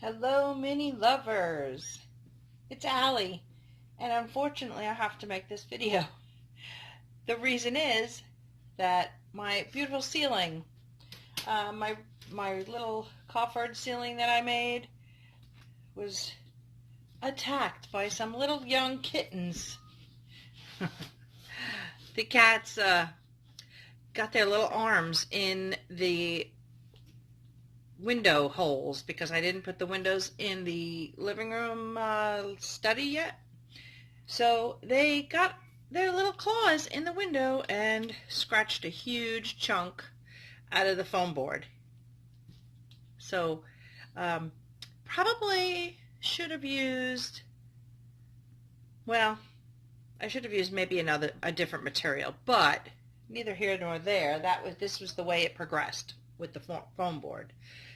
Hello, mini lovers. It's Allie, and unfortunately, I have to make this video. The reason is that my beautiful ceiling, my little coffered ceiling that I made, was attacked by some little young kittens. The cats got their little arms in the window holes because I didn't put the windows in the living room study yet. So they got their little claws in the window and scratched a huge chunk out of the foam board. So probably should have used, well, I should have used maybe a different material, but neither here nor there. This was the way it progressed with the foam board.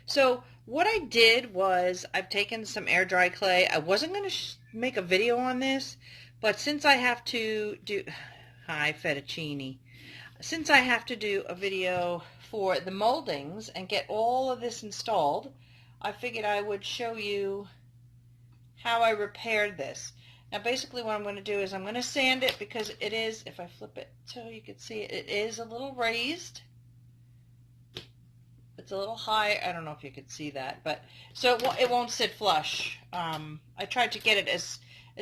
So what I did was I've taken some air dry clay. I wasn't going to make a video on this, but since I have to do, hi fettuccine, since I have to do a video for the moldings and get all of this installed, I figured I would show you how I repaired this. Now basically what I'm going to do is I'm going to sand it because it is, if I flip it so you can see it, it is a little raised. It's a little high. I don't know if you could see that, but so it won't sit flush. I tried to get it as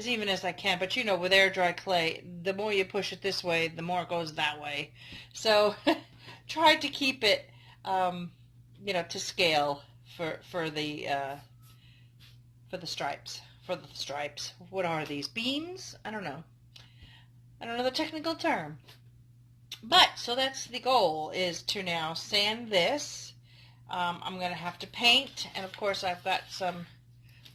even as I can, but you know, with air dry clay, the more you push it this way, the more it goes that way. So tried to keep it, to scale for the stripes. For the stripes. What are these? Beams? I don't know. I don't know the technical term. But so that's the goal, is to now sand this. I'm going to have to paint, and of course I've got some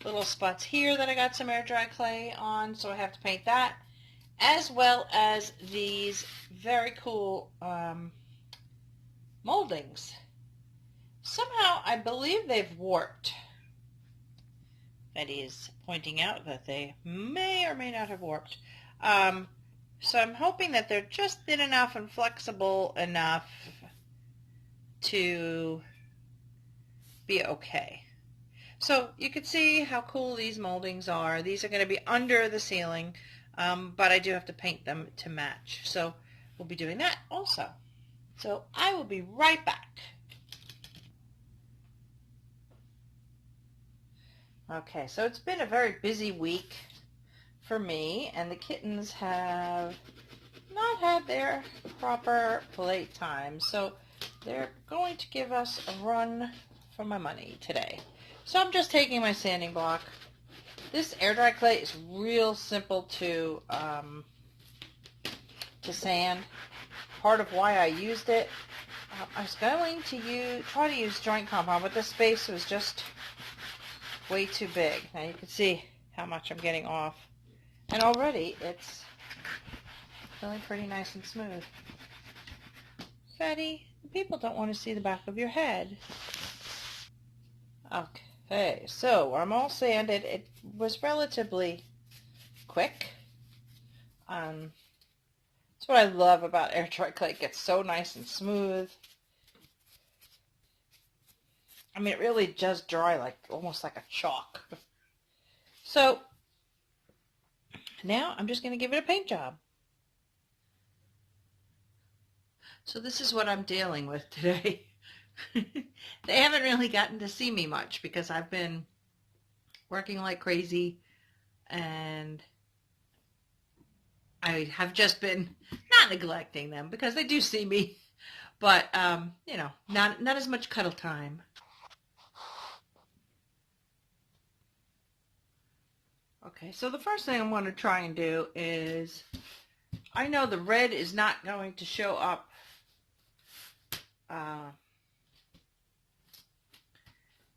little spots here that I got some air dry clay on, so I have to paint that, as well as these very cool moldings. Somehow I believe they've warped. Betty is pointing out that they may or may not have warped. So I'm hoping that they're just thin enough and flexible enough to be okay. So you can see how cool these moldings are. These are going to be under the ceiling, but I do have to paint them to match. So we'll be doing that also. So I will be right back. Okay, so it's been a very busy week for me, and the kittens have not had their proper playtime, so they're going to give us a run for my money today. So I'm just taking my sanding block. This air dry clay is real simple to sand. Part of why I used it, I was going to try to use joint compound, but the space was just way too big. Now you can see how much I'm getting off, and already it's feeling pretty nice and smooth. Betty, people don't want to see the back of your head. Okay, so I'm all sanded. It was relatively quick. That's what I love about air dry clay. It gets so nice and smooth. I mean, it really does dry almost like a chalk. So now I'm just going to give it a paint job. So this is what I'm dealing with today. They haven't really gotten to see me much because I've been working like crazy, and I have just been not neglecting them because they do see me, but not as much cuddle time. Okay, so the first thing I'm going to try and do is, I know the red is not going to show up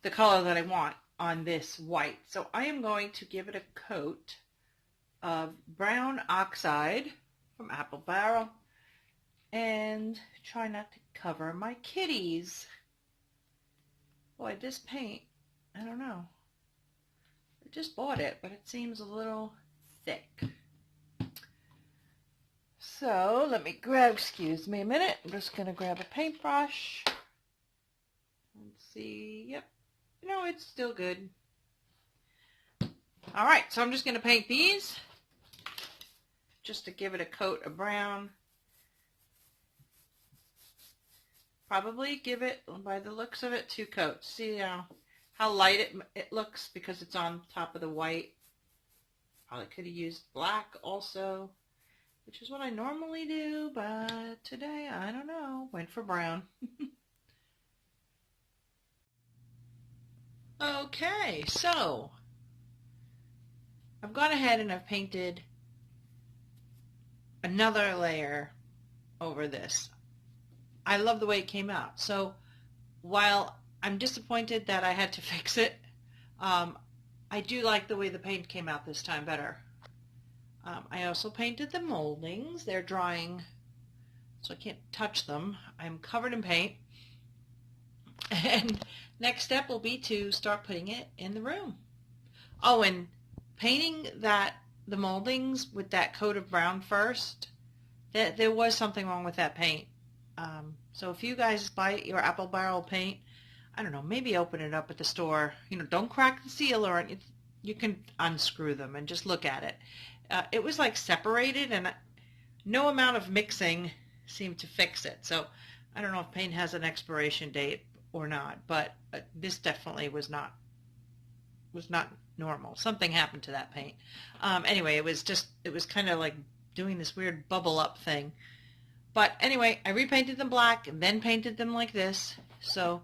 the color that I want on this white. So I am going to give it a coat of brown oxide from Apple Barrel and try not to cover my kitties. Boy, this paint, I don't know. I just bought it, but it seems a little thick. So let me excuse me a minute. I'm just going to grab a paintbrush and see. Yep, no, it's still good. All right, so I'm just going to paint these just to give it a coat of brown. Probably give it, by the looks of it, 2 coats. See how light it looks because it's on top of the white. Probably could have used black also, which is what I normally do, but today, I don't know, went for brown. Okay, so I've gone ahead and I've painted another layer over this. I love the way it came out. So while I'm disappointed that I had to fix it, I do like the way the paint came out this time better. I also painted the moldings. They're drying, so I can't touch them. I'm covered in paint. And next step will be to start putting it in the room. Oh, and painting the moldings with that coat of brown first, there was something wrong with that paint. So if you guys buy your apple barrel paint, I don't know, maybe open it up at the store. Don't crack the seal or anything. You can unscrew them and just look at it. It was like separated, and no amount of mixing seemed to fix it. So I don't know if paint has an expiration date or not, but this definitely was not normal. Something happened to that paint. Anyway, it was kind of like doing this weird bubble up thing. But anyway, I repainted them black and then painted them like this. So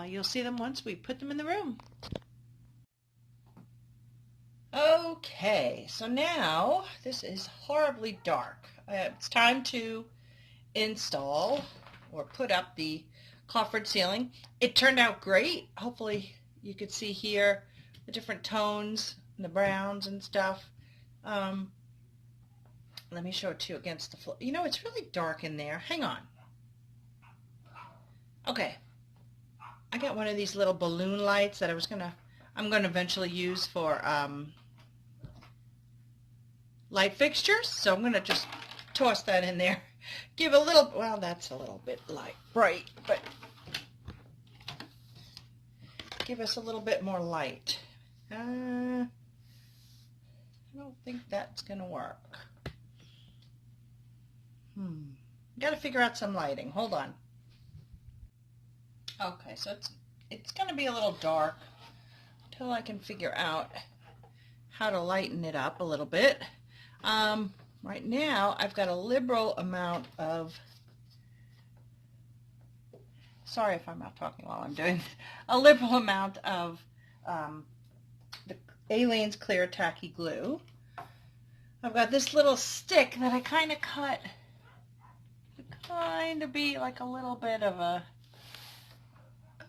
you'll see them once we put them in the room. Okay, so now this is horribly dark. It's time to install or put up the coffered ceiling. It turned out great. Hopefully you could see here the different tones and the browns and stuff. Let me show it to you against the floor. It's really dark in there. Hang on. Okay. I got one of these little balloon lights that I'm gonna eventually use for light fixtures. So I'm gonna just toss that in there. Give a little, well, that's a little bit bright, but give us a little bit more light. I don't think that's gonna work. Got to figure out some lighting. Hold on. Okay, so it's going to be a little dark until I can figure out how to lighten it up a little bit. Right now, I've got a liberal amount of, sorry if I'm not talking while I'm doing this, a liberal amount of the Alli's Clear Tacky Glue. I've got this little stick that I kind of cut to be like a little bit of a,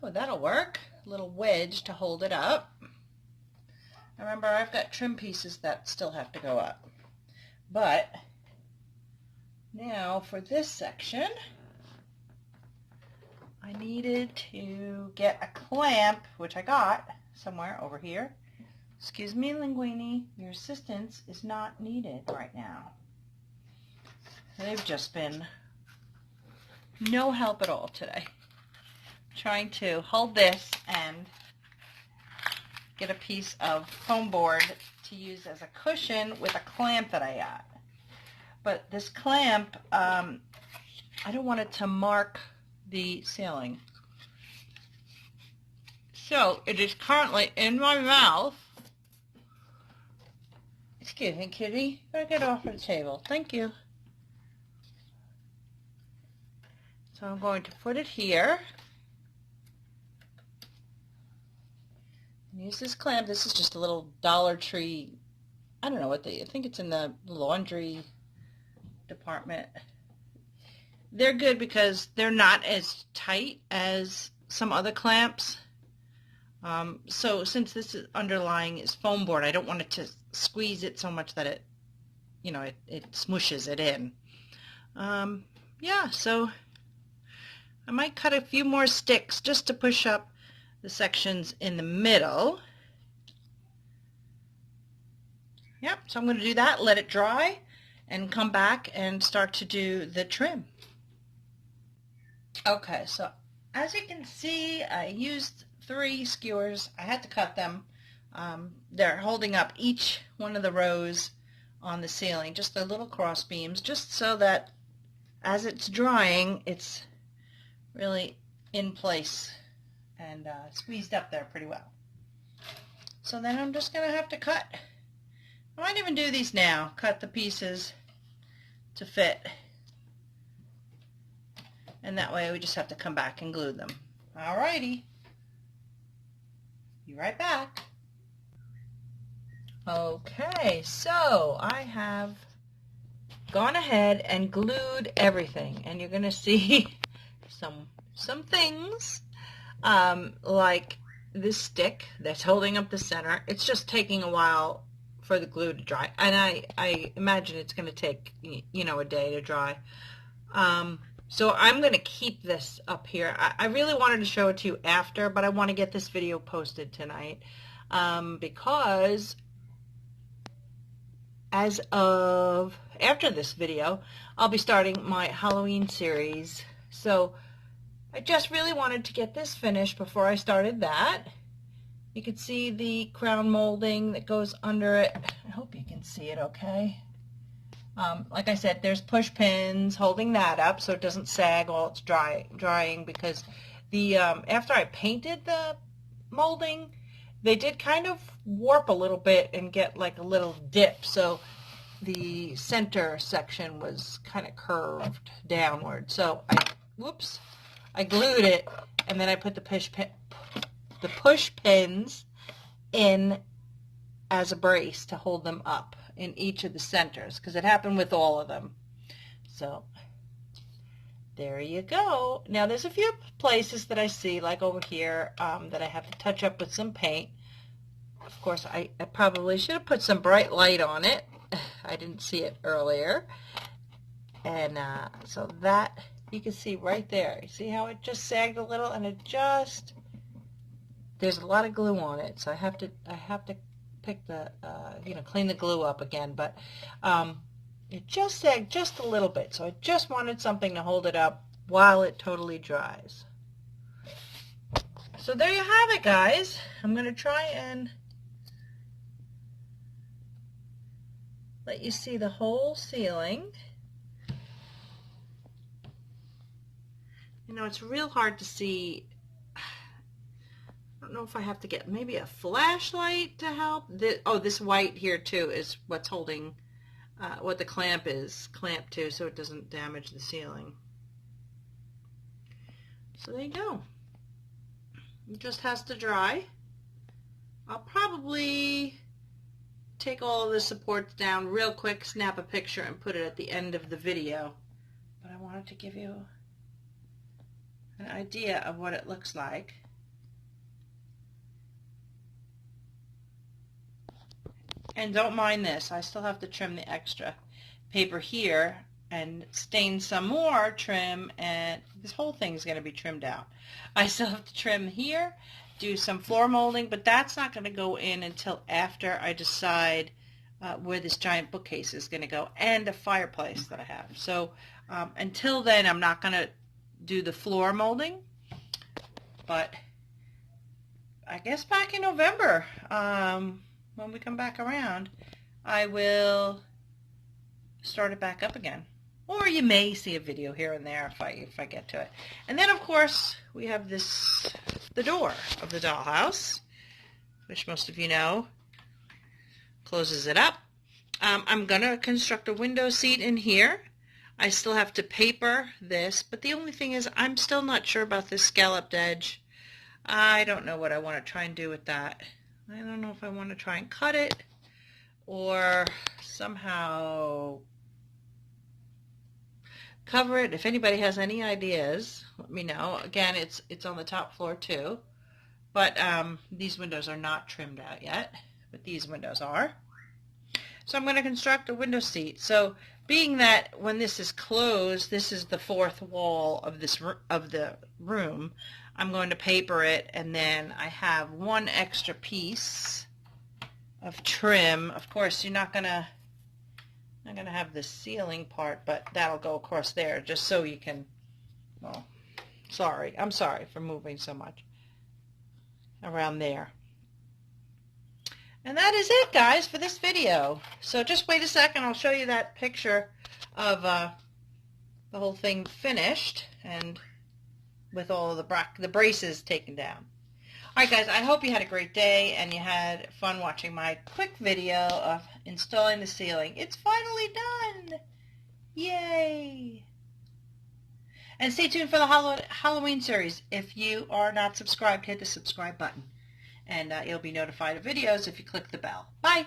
oh, that'll work, a little wedge to hold it up. Remember, I've got trim pieces that still have to go up. But now for this section, I needed to get a clamp, which I got somewhere over here. Excuse me, Linguini, your assistance is not needed right now. They've just been no help at all today. Trying to hold this and get a piece of foam board to use as a cushion with a clamp that I got. But this clamp, I don't want it to mark the ceiling. So it is currently in my mouth. Excuse me, kitty. You gotta get off the table. Thank you. So I'm going to put it here. Use this clamp. This is just a little Dollar Tree. I don't know what I think it's in the laundry department. They're good because they're not as tight as some other clamps. So since this is underlying is foam board, I don't want it to squeeze it so much that it, it smushes it in. Yeah, so I might cut a few more sticks just to push up the sections in the middle. Yep, so I'm going to do that, let it dry, and come back and start to do the trim. Okay, so as you can see, I used 3 skewers. I had to cut them. They're holding up each one of the rows on the ceiling, just the little cross beams, just so that as it's drying, it's really in place and squeezed up there pretty well. So then I'm just going to have to cut. I might even do these now, cut the pieces to fit. And that way we just have to come back and glue them. Alrighty. Be right back. Okay, so I have gone ahead and glued everything, and you're going to see some things like this stick that's holding up the center. It's just taking a while for the glue to dry, and I imagine it's going to take, you know, a day to dry. So I'm going to keep this up here. I really wanted to show it to you after, but I want to get this video posted tonight because as of after this video, I'll be starting my Halloween series. So I just really wanted to get this finished before I started that. You can see the crown molding that goes under it. I hope you can see it okay. Like I said, there's push pins holding that up so it doesn't sag while it's drying, because the after I painted the molding, they did kind of warp a little bit and get like a little dip, so the center section was kind of curved downward. So I glued it, and then I put the push pins in as a brace to hold them up in each of the centers, because it happened with all of them. So there you go. Now there's a few places that I see, like over here, that I have to touch up with some paint. Of course, I probably should have put some bright light on it. I didn't see it earlier. And so that, you can see right there. You see how it just sagged a little, and it just, there's a lot of glue on it, so I have to pick the, clean the glue up again, but it just sagged just a little bit, so I just wanted something to hold it up while it totally dries. So there you have it, guys. I'm going to try and let you see the whole ceiling. You know, it's real hard to see. I don't know if I have to get maybe a flashlight to help. This white here too is what's holding, what the clamp is clamped to, so it doesn't damage the ceiling. So there you go. It just has to dry. I'll probably take all of the supports down real quick, snap a picture, and put it at the end of the video. But I wanted to give you an idea of what it looks like. And don't mind this, I still have to trim the extra paper here and stain some more trim, and this whole thing's going to be trimmed out. I still have to trim here, do some floor molding, but that's not going to go in until after I decide where this giant bookcase is going to go, and a fireplace that I have. So until then, I'm not going to do the floor molding, but I guess back in November, when we come back around, I will start it back up again. Or you may see a video here and there if I get to it. And then, of course, we have the door of the dollhouse, which most of you know closes it up. I'm going to construct a window seat in here. I still have to paper this, but the only thing is I'm still not sure about this scalloped edge. I don't know what I want to try and do with that. I don't know if I want to try and cut it or somehow cover it. If anybody has any ideas, let me know. Again, it's on the top floor too, but these windows are not trimmed out yet, but these windows are. So I'm going to construct a window seat. So being that when this is closed, this is the fourth wall of the room, I'm going to paper it, and then I have one extra piece of trim. Of course, you're not gonna have the ceiling part, but that'll go across there just so you can, well, I'm sorry for moving so much around there. And that is it, guys, for this video. So just wait a second. I'll show you that picture of the whole thing finished and with all of the braces taken down. All right, guys, I hope you had a great day and you had fun watching my quick video of installing the ceiling. It's finally done. Yay. And stay tuned for the Halloween series. If you are not subscribed, hit the subscribe button. And you'll be notified of videos if you click the bell. Bye.